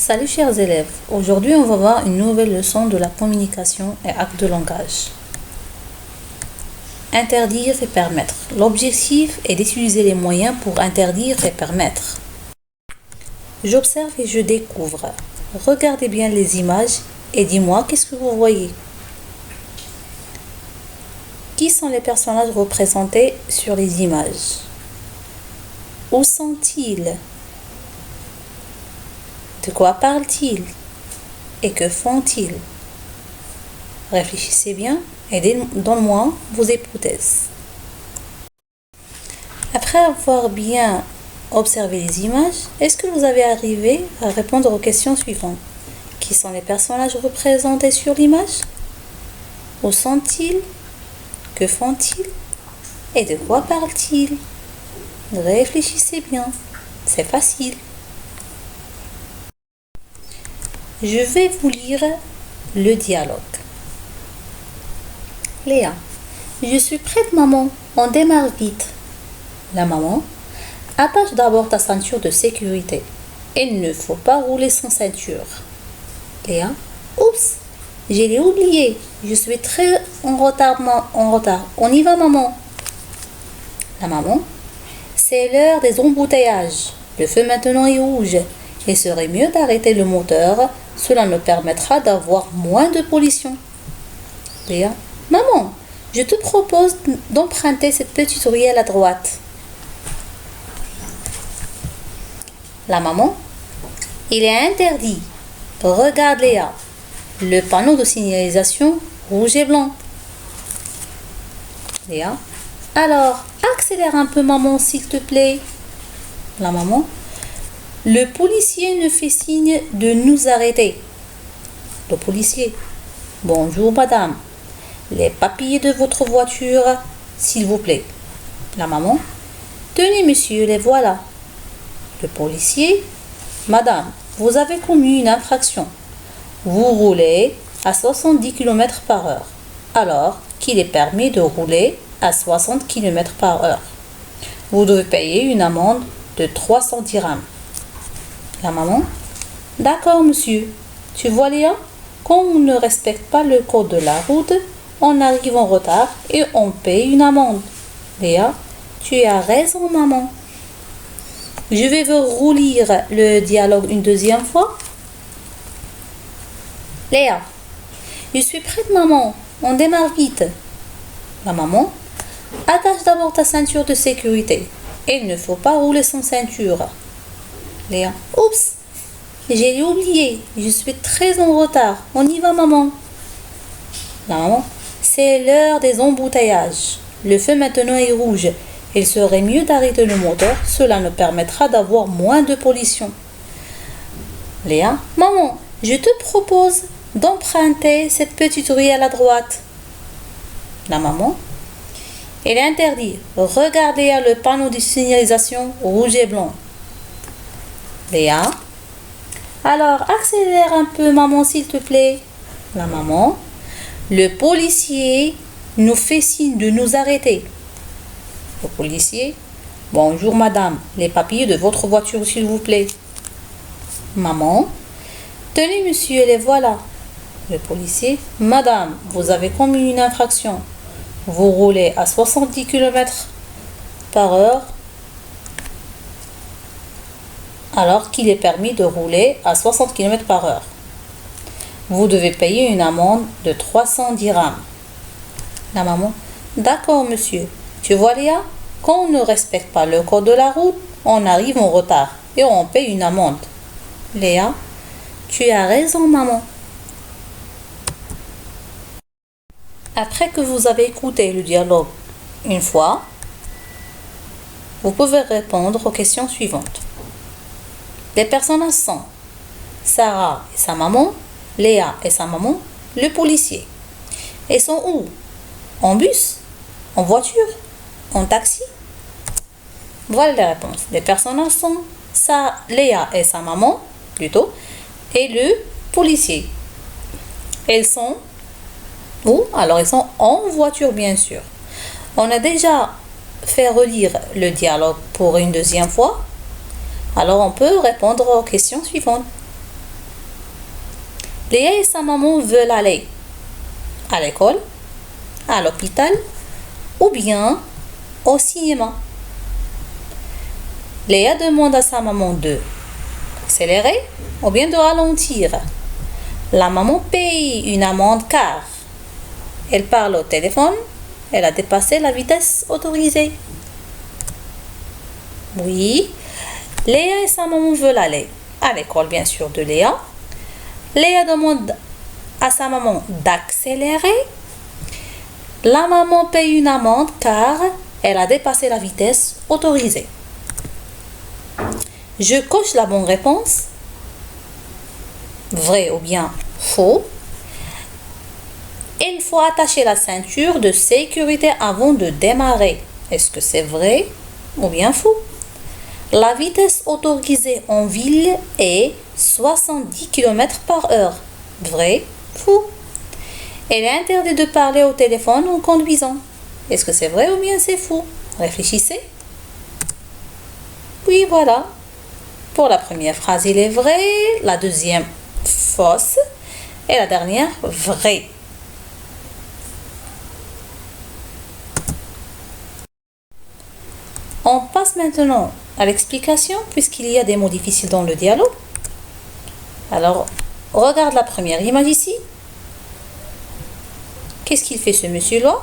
Salut chers élèves, aujourd'hui on va voir une nouvelle leçon de la communication et acte de langage. Interdire et permettre. L'objectif est d'utiliser les moyens pour interdire et permettre. J'observe et je découvre. Regardez bien les images et dis-moi qu'est-ce que vous voyez. Qui sont les personnages représentés sur les images? Où sont-ils? De quoi parlent-ils? Et que font-ils? Réfléchissez bien et donnez-moi vos hypothèses. Après avoir bien observé les images, est-ce que vous avez arrivé à répondre aux questions suivantes? Qui sont les personnages représentés sur l'image? Où sont-ils? Que font-ils? Et de quoi parlent-ils? Réfléchissez bien, c'est facile. Je vais vous lire le dialogue. Léa: je suis prête maman, on démarre vite. La maman: attache d'abord ta ceinture de sécurité. Il ne faut pas rouler sans ceinture. Léa: oups, je l'ai oublié, je suis très en retard. On y va maman. La maman: c'est l'heure des embouteillages. Le feu maintenant est rouge. Il serait mieux d'arrêter le moteur. Cela nous permettra d'avoir moins de pollution. Léa: maman, je te propose d'emprunter cette petite ruelle à droite. La maman: il est interdit. Regarde Léa, le panneau de signalisation rouge et blanc. Léa: alors, accélère un peu maman s'il te plaît. La maman: le policier nous fait signe de nous arrêter. Le policier: bonjour madame, les papiers de votre voiture, s'il vous plaît. La maman: tenez monsieur, les voilà. Le policier: madame, vous avez commis une infraction. Vous roulez à 70 km par heure, alors qu'il est permis de rouler à 60 km par heure. Vous devez payer une amende de 300 dirhams. La maman: d'accord monsieur. Tu vois Léa, quand on ne respecte pas le code de la route, on arrive en retard et on paye une amende. Léa: tu as raison maman. Je vais vous relire le dialogue une deuxième fois. Léa: je suis prête maman, on démarre vite. La maman: attache d'abord ta ceinture de sécurité. Il ne faut pas rouler sans ceinture. Léa: oups, j'ai oublié, je suis très en retard. On y va maman. La maman: c'est l'heure des embouteillages. Le feu maintenant est rouge. Il serait mieux d'arrêter le moteur. Cela nous permettra d'avoir moins de pollution. Léa: maman, je te propose d'emprunter cette petite ruelle à droite. La maman: il est interdit. Regardez le panneau de signalisation rouge et blanc. Léa: alors accélère un peu maman s'il te plaît. La maman: le policier nous fait signe de nous arrêter. Le policier: bonjour madame, les papiers de votre voiture s'il vous plaît. Maman: tenez monsieur, les voilà. Le policier: madame, vous avez commis une infraction. Vous roulez à 70 km par heure alors qu'il est permis de rouler à 60 km par heure. Vous devez payer une amende de 300 dirhams. La maman: d'accord monsieur. Tu vois Léa, quand on ne respecte pas le code de la route, on arrive en retard et on paye une amende. Léa: tu as raison maman. Après que vous avez écouté le dialogue une fois, vous pouvez répondre aux questions suivantes. Les personnages sont Sarah et sa maman, Léa et sa maman, le policier. Ils sont où? En bus? En voiture? En taxi? Voilà les réponses. Les personnages sont Léa et sa maman, plutôt, et le policier. Ils sont où? Alors ils sont en voiture bien sûr. On a déjà fait relire le dialogue pour une deuxième fois. Alors on peut répondre aux questions suivantes. Léa et sa maman veulent aller à l'école, à l'hôpital ou bien au cinéma. Léa demande à sa maman de accélérer ou bien de ralentir. La maman paye une amende car elle parle au téléphone, elle a dépassé la vitesse autorisée. Oui, Léa et sa maman veulent aller à l'école, bien sûr, de Léa. Léa demande à sa maman d'accélérer. La maman paye une amende car elle a dépassé la vitesse autorisée. Je coche la bonne réponse. Vrai ou bien faux. Il faut attacher la ceinture de sécurité avant de démarrer. Est-ce que c'est vrai ou bien faux? La vitesse autorisée en ville est 70 km/h. Vrai, faux. Il est interdit de parler au téléphone en conduisant. Est-ce que c'est vrai ou bien c'est faux? Réfléchissez. Oui, voilà. Pour la première phrase, il est vrai. La deuxième, fausse. Et la dernière, vrai. On passe maintenant à l'explication puisqu'il y a des mots difficiles dans le dialogue. Alors, regarde la première image ici. Qu'est-ce qu'il fait ce monsieur-là?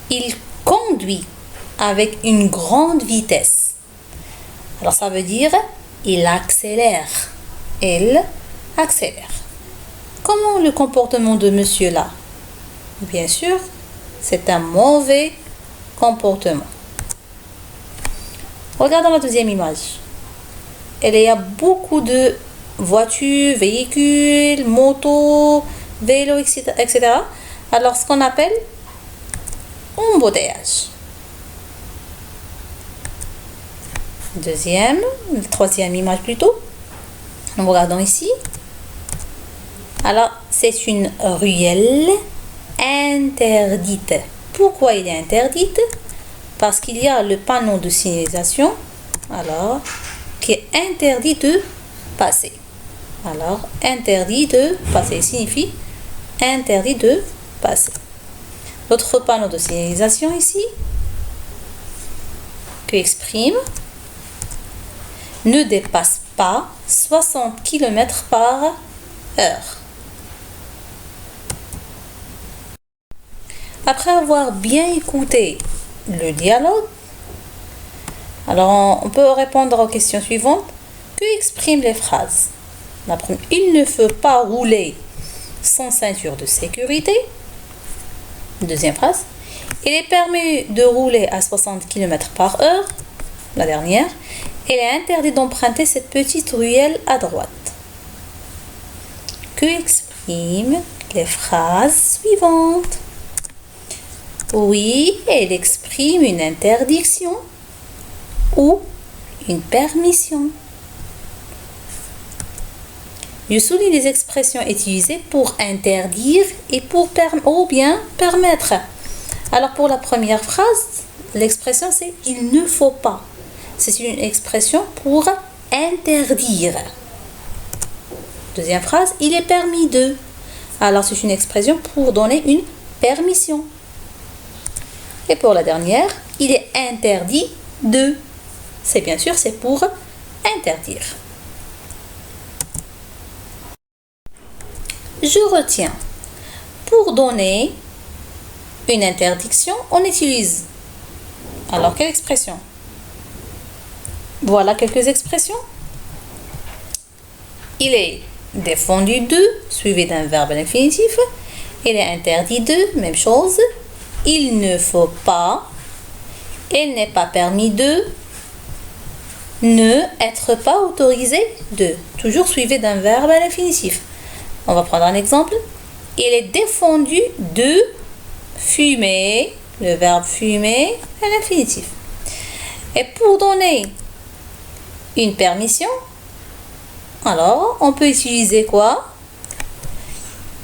Il conduit avec une grande vitesse. Alors ça veut dire il accélère. Il accélère. Comment le comportement de monsieur là? Bien sûr, c'est un mauvais comportement. Regardons la deuxième image. Il y a beaucoup de voitures, véhicules, motos, vélos, etc. Alors, ce qu'on appelle embouteillage. Troisième image plutôt. Nous regardons ici. Alors, c'est une ruelle interdite. Pourquoi il est interdite? Parce qu'il y a le panneau de signalisation, alors, qui est interdit de passer. Alors, interdit de passer signifie interdit de passer. L'autre panneau de signalisation ici, qui exprime ne dépasse pas 60 km/h. Après avoir bien écouté le dialogue, alors on peut répondre aux questions suivantes. Que expriment les phrases? La première, il ne faut pas rouler sans ceinture de sécurité. Deuxième phrase, il est permis de rouler à 60 km/h. La dernière, il est interdit d'emprunter cette petite ruelle à droite. Que expriment les phrases suivantes? Oui, elle exprime une interdiction ou une permission. Je souligne les expressions utilisées pour interdire et pour ou bien permettre. Alors pour la première phrase, l'expression c'est « il ne faut pas ». C'est une expression pour interdire. Deuxième phrase, « il est permis de ». Alors c'est une expression pour donner une permission. Et pour la dernière, il est interdit de. C'est bien sûr, c'est pour interdire. Je retiens. Pour donner une interdiction, on utilise. Alors, quelle expression? Voilà quelques expressions. Il est défendu de, suivi d'un verbe à l'infinitif. Il est interdit de, même chose. Il ne faut pas, il n'est pas permis de, ne être pas autorisé de, toujours suivi d'un verbe à l'infinitif. On va prendre un exemple. Il est défendu de fumer, le verbe fumer à l'infinitif. Et pour donner une permission, alors on peut utiliser quoi?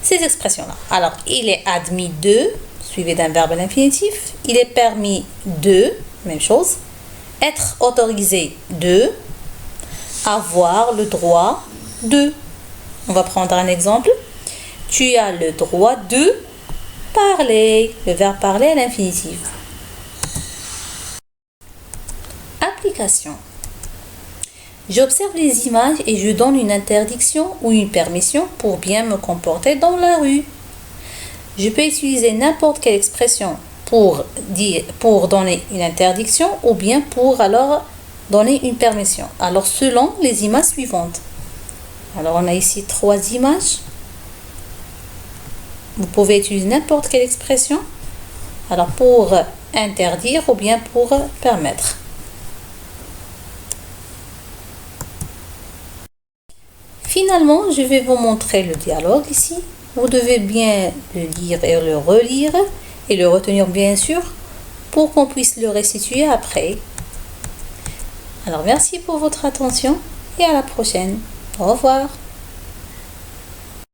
Ces expressions-là. Alors, il est admis de, suivi d'un verbe à l'infinitif. Il est permis de, même chose. Être autorisé de. Avoir le droit de. On va prendre un exemple. Tu as le droit de parler. Le verbe parler à l'infinitif. Application. J'observe les images et je donne une interdiction ou une permission pour bien me comporter dans la rue. Je peux utiliser n'importe quelle expression pour donner une interdiction ou bien pour alors donner une permission. Alors selon les images suivantes. Alors on a ici 3 images. Vous pouvez utiliser n'importe quelle expression. Alors pour interdire ou bien pour permettre. Finalement, je vais vous montrer le dialogue ici. Vous devez bien le lire et le relire et le retenir bien sûr pour qu'on puisse le restituer après. Alors merci pour votre attention et à la prochaine. Au revoir.